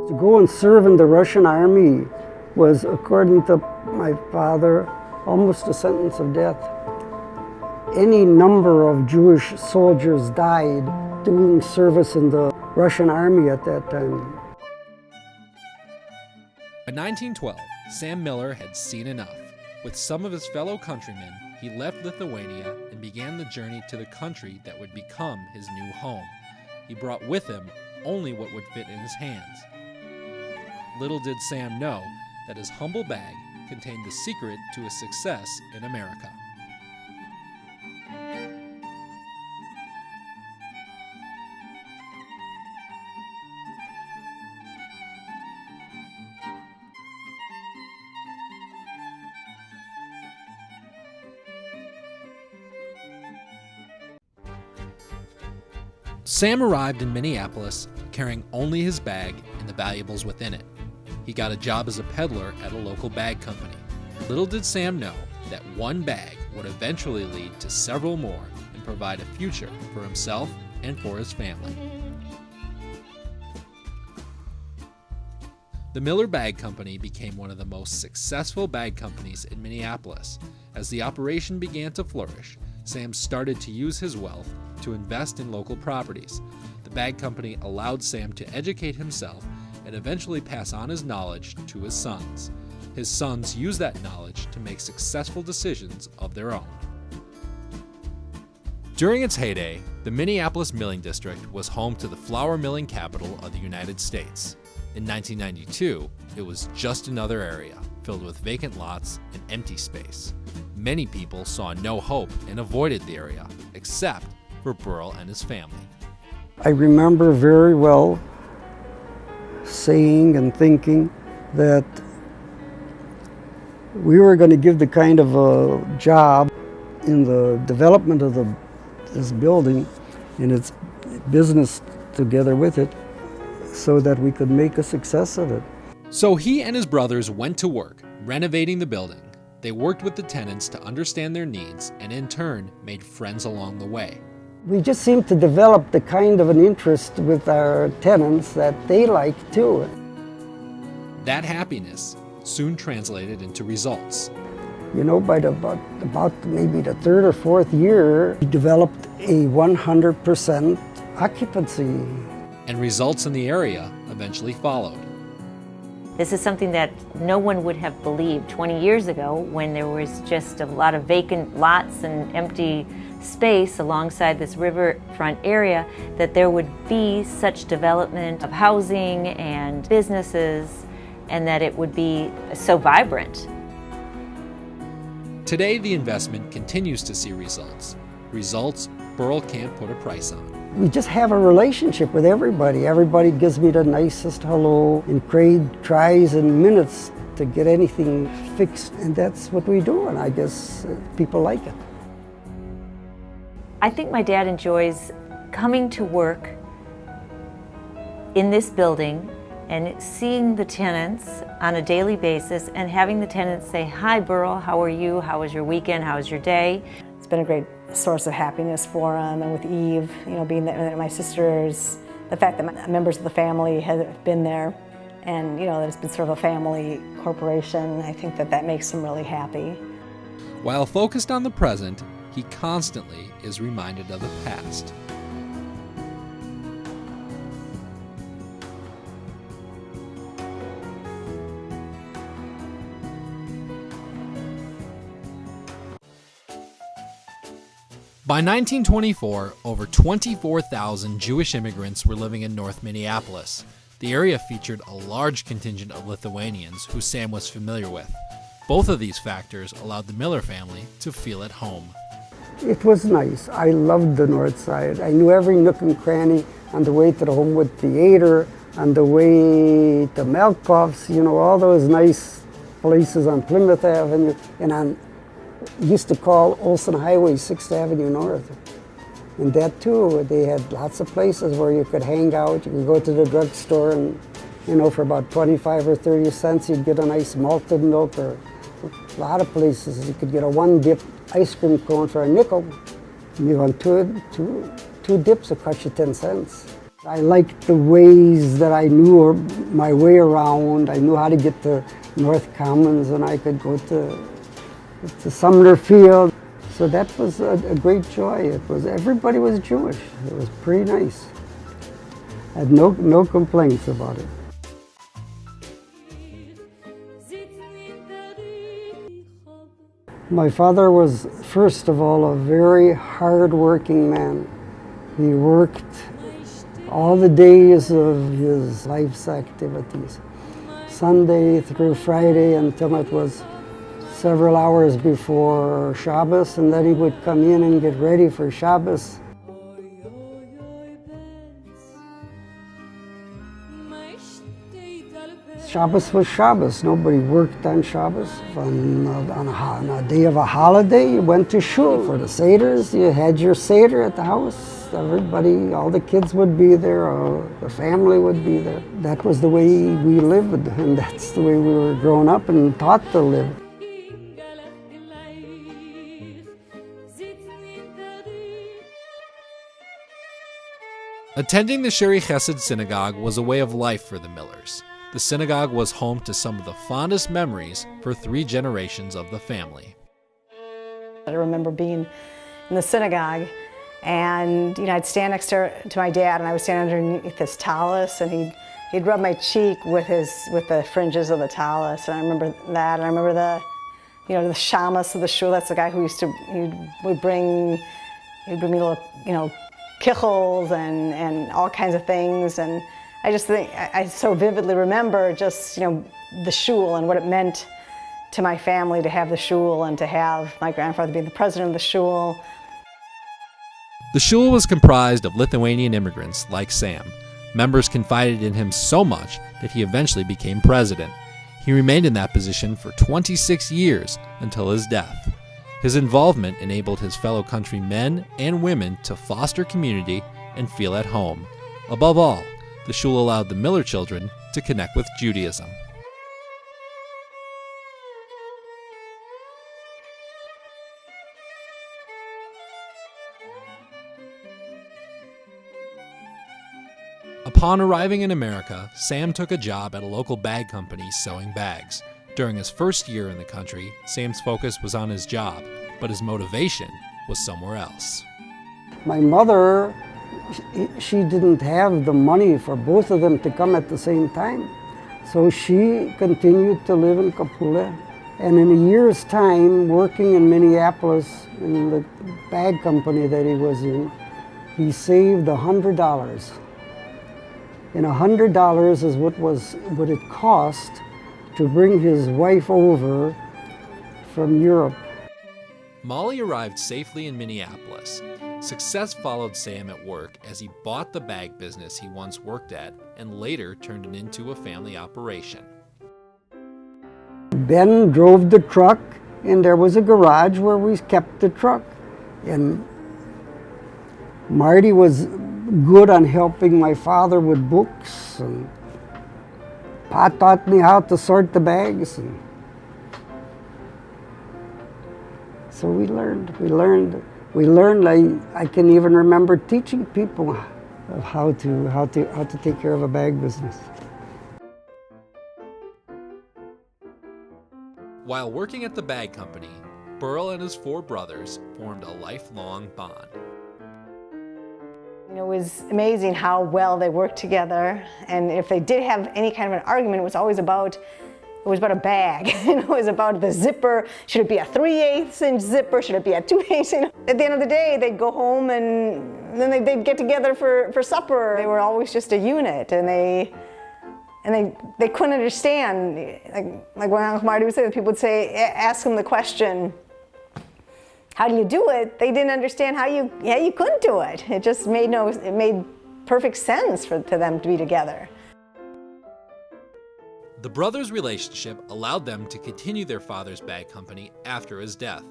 To go and serve in the Russian army was, according to my father, almost a sentence of death. Any number of Jewish soldiers died doing service in the Russian army at that time. By 1912, Sam Miller had seen enough. With some of his fellow countrymen, he left Lithuania and began the journey to the country that would become his new home. He brought with him only what would fit in his hands. Little did Sam know that his humble bag contained the secret to his success in America. Sam arrived in Minneapolis carrying only his bag and the valuables within it. He got a job as a peddler at a local bag company. Little did Sam know that one bag would eventually lead to several more and provide a future for himself and for his family. The Miller Bag Company became one of the most successful bag companies in Minneapolis. As the operation began to flourish, Sam started to use his wealth to invest in local properties. The bag company allowed Sam to educate himself and eventually pass on his knowledge to his sons. His sons used that knowledge to make successful decisions of their own. During its heyday, the Minneapolis Milling District was home to the flour milling capital of the United States. In 1992, it was just another area filled with vacant lots and empty space. Many people saw no hope and avoided the area, except for Beryl and his family. I remember very well saying and thinking that we were going to give the kind of a job in the development of this building and its business together with it so that we could make a success of it. So he and his brothers went to work renovating the building. They worked with the tenants to understand their needs and in turn made friends along the way. We just seemed to develop the kind of an interest with our tenants that they liked too. That happiness soon translated into results. You know, by about maybe the third or fourth year, we developed a 100% occupancy. And results in the area eventually followed. This is something that no one would have believed 20 years ago when there was just a lot of vacant lots and empty space alongside this riverfront area, that there would be such development of housing and businesses and that it would be so vibrant. Today, the investment continues to see results. Results Beryl can't put a price on. We just have a relationship with everybody. Everybody gives me the nicest hello, and Craig tries in minutes to get anything fixed, and that's what we do, and I guess people like it. I think my dad enjoys coming to work in this building and seeing the tenants on a daily basis and having the tenants say, "Hi Beryl, how are you? How was your weekend? How was your day?" It's been a great source of happiness for him, and with Eve, you know, being there, my sisters, the fact that members of the family have been there, and you know, that it's been sort of a family corporation, I think that makes him really happy. While focused on the present, he constantly is reminded of the past. By 1924, over 24,000 Jewish immigrants were living in North Minneapolis. The area featured a large contingent of Lithuanians who Sam was familiar with. Both of these factors allowed the Miller family to feel at home. It was nice. I loved the north side. I knew every nook and cranny on the way to the Homewood Theater, on the way to Malkoff's, you know, all those nice places on Plymouth Avenue, and on used to call Olson Highway 6th Avenue North. And that too, they had lots of places where you could hang out. You could go to the drugstore and, you know, for about 25 or 30 cents, you'd get a nice malted milk, or a lot of places you could get a one-dip ice cream cone for a nickel. And you want two dips, it cost you 10 cents. I liked the ways that I knew my way around. I knew how to get to North Commons, and I could go to Sumner Field. So that was a great joy. Everybody was Jewish. It was pretty nice. I had no complaints about it. My father was, first of all, a very hard-working man. He worked all the days of his life's activities, Sunday through Friday until it was several hours before Shabbos, and then he would come in and get ready for Shabbos. Shabbos was Shabbos. Nobody worked on Shabbos. On a day of a holiday, you went to shul. For the Seders, you had your Seder at the house. Everybody, all the kids would be there, or the family would be there. That was the way we lived, and that's the way we were grown up and taught to live. Attending the Sheri Chesed Synagogue was a way of life for the Millers. The synagogue was home to some of the fondest memories for 3 generations of the family. I remember being in the synagogue, and I'd stand next to my dad, and I would stand underneath his tallis, and he'd rub my cheek with the fringes of the tallis, and I remember that. And I remember the shamus of the shul. That's the guy who would bring me little kichels and all kinds of things, and I just think I so vividly remember just the shul and what it meant to my family to have the shul and to have my grandfather being the president of the shul. The shul was comprised of Lithuanian immigrants like Sam. Members confided in him so much that he eventually became president. He remained in that position for 26 years until his death. His involvement enabled his fellow countrymen and women to foster community and feel at home. Above all, the shul allowed the Miller children to connect with Judaism. Upon arriving in America, Sam took a job at a local bag company sewing bags. During his first year in the country, Sam's focus was on his job, but his motivation was somewhere else. My mother, she didn't have the money for both of them to come at the same time. So she continued to live in Kapula. And in a year's time, working in Minneapolis in the bag company that he was in, he saved $100. And $100 is what it cost to bring his wife over from Europe. Molly arrived safely in Minneapolis. Success followed Sam at work as he bought the bag business he once worked at and later turned it into a family operation. Ben drove the truck, and there was a garage where we kept the truck. And Marty was good on helping my father with books, and Pa taught me how to sort the bags. And so we learned. I can even remember teaching people of how to take care of a bag business. While working at the bag company, Beryl and his 4 brothers formed a lifelong bond. It was amazing how well they worked together, and if they did have any kind of an argument, it was always about a bag. It was about the zipper. Should it be a 3/8 inch zipper? Should it be a 2/8 inch? At the end of the day, they'd go home and then they'd get together for supper. They were always just a unit, and they couldn't understand. Like when Uncle Marty would say, people would say, ask him the question, how do you do it? They didn't understand how you couldn't do it. It just made perfect sense to them to be together. The brothers' relationship allowed them to continue their father's bag company after his death.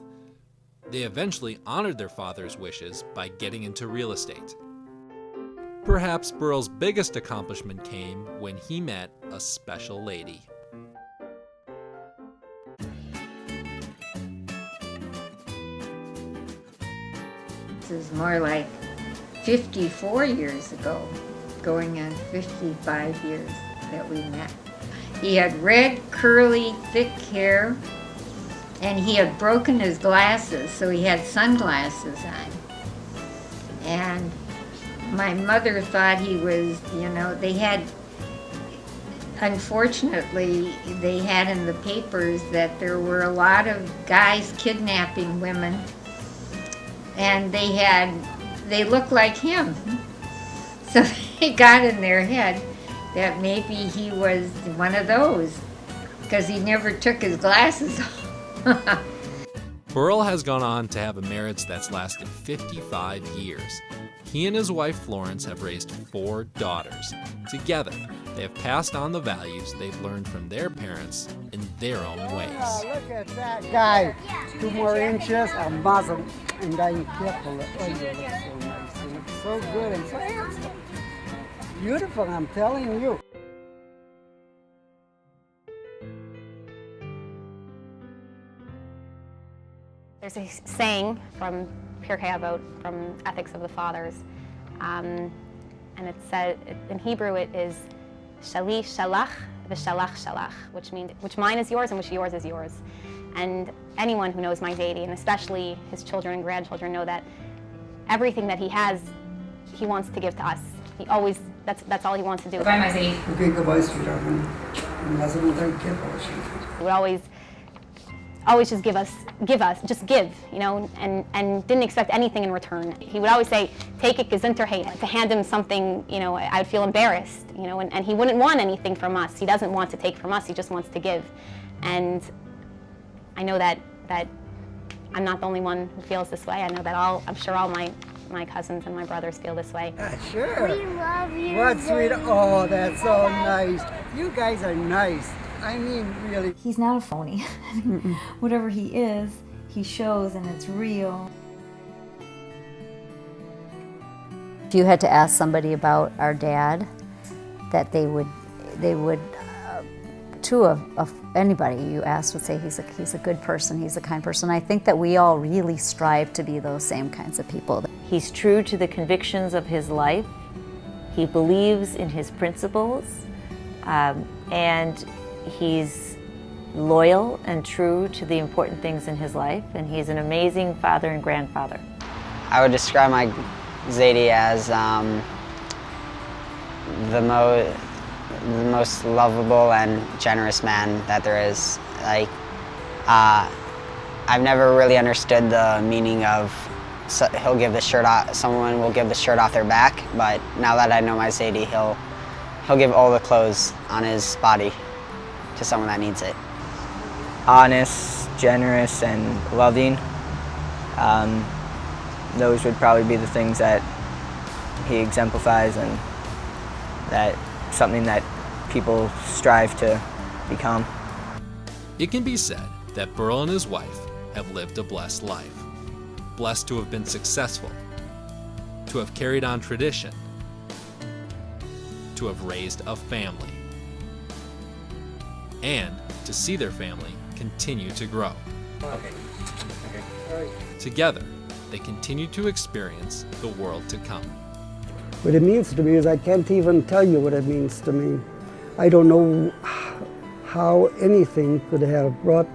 They eventually honored their father's wishes by getting into real estate. Perhaps Beryl's biggest accomplishment came when he met a special lady. This is more like 54 years ago. going on 55 years that we met. He had red, curly, thick hair, and he had broken his glasses, so he had sunglasses on. And my mother thought he was, unfortunately, they had in the papers that there were a lot of guys kidnapping women, and they looked like him. So they got in their head that maybe he was one of those, because he never took his glasses off. Beryl has gone on to have a marriage that's lasted 55 years. He and his wife Florence have raised 4 daughters. Together, they have passed on the values they've learned from their parents in their own ways. Look at that guy. 2 more inches, a muzzle, and then careful. Oh, you look so nice. You look so good and so handsome. Beautiful, I'm telling you. There's a saying from Pirkei Avot, from Ethics of the Fathers, and it said, in Hebrew it is shali shalach v'shalach shalach, which means which mine is yours and which yours is yours. And anyone who knows my daddy, and especially his children and grandchildren, know that everything that he has, he wants to give to us. He always, that's all he wants to do. He would always just give us, just give, and didn't expect anything in return. He would always say, take it gesundheit. To hand him something, I would feel embarrassed, and he wouldn't want anything from us. He doesn't want to take from us, he just wants to give. And I know that I'm not the only one who feels this way. I know that I'm sure all my cousins and my brothers feel this way. Sure. We love you. What sweet, oh, that's so nice. You guys are nice. I mean, really. He's not a phony. Whatever he is, he shows, and it's real. If you had to ask somebody about our dad, that they would anybody you asked would say he's a good person, he's a kind person. I think that we all really strive to be those same kinds of people. He's true to the convictions of his life. He believes in his principles, and he's loyal and true to the important things in his life, and he's an amazing father and grandfather. I would describe my Zadie as the most lovable and generous man that there is. Like, I've never really understood the meaning of he'll give the shirt off, someone will give the shirt off their back, but now that I know my Zadie, he'll give all the clothes on his body to someone that needs it. Honest, generous, and loving. Those would probably be the things that he exemplifies, and that something that people strive to become. It can be said that Beryl and his wife have lived a blessed life. Blessed to have been successful, to have carried on tradition, to have raised a family, and to see their family continue to grow. Together, they continue to experience the world to come. What it means to me is I can't even tell you what it means to me. I don't know how anything could have brought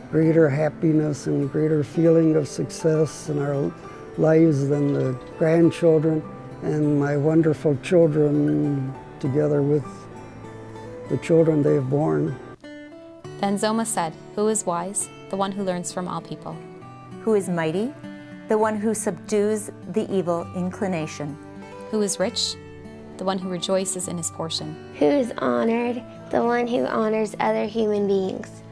greater happiness and greater feeling of success in our lives than the grandchildren and my wonderful children together with the children they have born. Then Zoma said, "Who is wise? The one who learns from all people. Who is mighty? The one who subdues the evil inclination. Who is rich? The one who rejoices in his portion. Who is honored? The one who honors other human beings.